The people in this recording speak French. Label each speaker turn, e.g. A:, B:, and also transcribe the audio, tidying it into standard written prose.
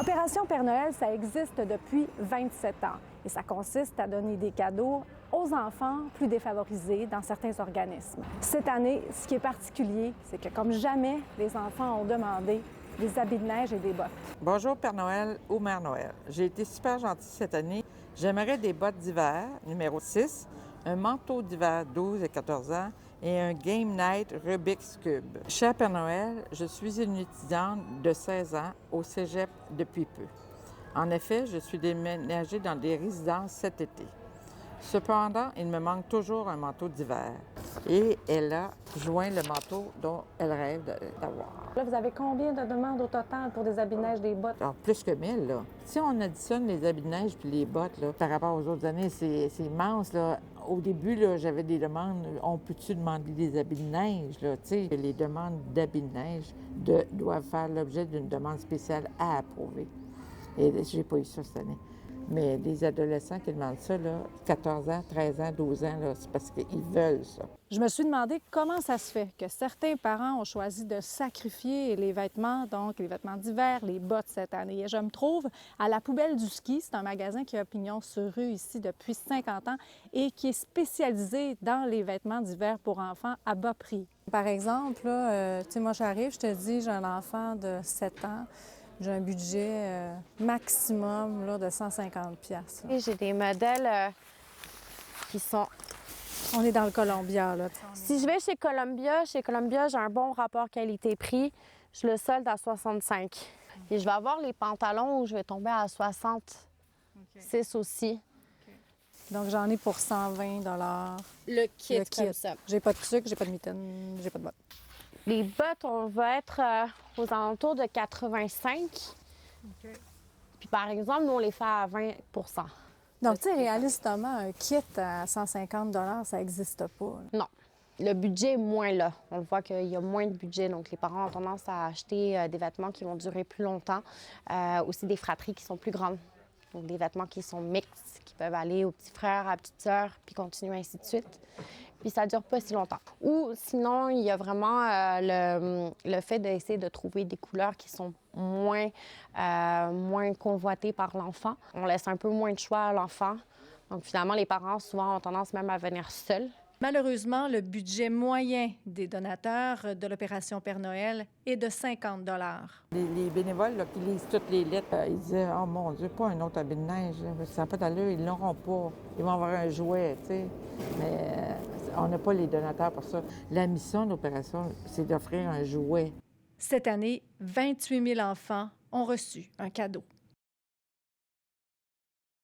A: Opération Père Noël, ça existe depuis 27 ans et ça consiste à donner des cadeaux aux enfants plus défavorisés dans certains organismes. Cette année, ce qui est particulier, c'est que comme jamais, les enfants ont demandé des habits de neige et des bottes.
B: Bonjour Père Noël ou Mère Noël. J'ai été super gentille cette année. J'aimerais des bottes d'hiver, numéro 6, un manteau d'hiver 12 et 14 ans et un Game Night Rubik's Cube. Cher Père Noël, je suis une étudiante de 16 ans au cégep depuis peu. En effet, je suis déménagée dans des résidences cet été. Cependant, il me manque toujours un manteau d'hiver. Et elle a joint le manteau dont elle rêve d'avoir.
A: Là, vous avez combien de demandes au total pour des habits de neige, des bottes?
B: Alors, plus que 1000, là. Si on additionne les habits de neige puis les bottes, là, par rapport aux autres années, c'est immense, là. Au début, là, j'avais des demandes, on peut-tu demander des habits de neige, là, tu sais? Les demandes d'habits de neige doivent faire l'objet d'une demande spéciale à approuver. Et j'ai pas eu ça cette année. Mais des adolescents qui demandent ça, là, 14 ans, 13 ans, 12 ans, là, c'est parce qu'ils veulent ça.
A: Je me suis demandé comment ça se fait que certains parents ont choisi de sacrifier les vêtements, donc les vêtements d'hiver, les bottes cette année. Et je me trouve à la Poubelle du ski. C'est un magasin qui a pignon sur rue ici depuis 50 ans et qui est spécialisé dans les vêtements d'hiver pour enfants à bas prix. Par exemple, là, tu sais, moi j'arrive, je te dis, j'ai un enfant de 7 ans. J'ai un budget maximum là, de 150 $.
C: J'ai des modèles qui sont...
A: On est dans le Columbia, là.
C: Si je vais chez Columbia, j'ai un bon rapport qualité-prix. Je le solde à 65. Et je vais avoir les pantalons où je vais tomber à 66 aussi.
A: Donc, j'en ai pour 120 $.
C: Le kit comme ça.
A: J'ai pas de sucre, j'ai pas de mitaines, j'ai pas de bottes.
C: Les bottes, on va être aux alentours de 85. Puis par exemple, nous, on les fait à 20 %.
A: Donc, tu sais, réalistement, un kit à 150 $, ça n'existe pas. Là.
C: Non. Le budget est moins là. On voit qu'il y a moins de budget. Donc, les parents ont tendance à acheter des vêtements qui vont durer plus longtemps. Aussi des fratries qui sont plus grandes. Donc, des vêtements qui sont mixtes, qui peuvent aller aux petits frères, à la petite sœur, puis continuer ainsi de suite. Puis ça dure pas si longtemps. Ou sinon, il y a vraiment le fait d'essayer de trouver des couleurs qui sont moins convoitées par l'enfant. On laisse un peu moins de choix à l'enfant. Donc finalement, les parents, souvent, ont tendance même à venir seuls.
A: Malheureusement, le budget moyen des donateurs de l'opération Père Noël est de 50 $.
B: Les bénévoles là, qui lisent toutes les lettres, ils disaient « Oh mon Dieu, pas un autre habit de neige. Ça n'a pas d'allure, ils l'auront pas. Ils vont avoir un jouet, tu sais. » Mais on n'a pas les donateurs pour ça. La mission de l'opération, c'est d'offrir un jouet.
A: Cette année, 28 000 enfants ont reçu un cadeau.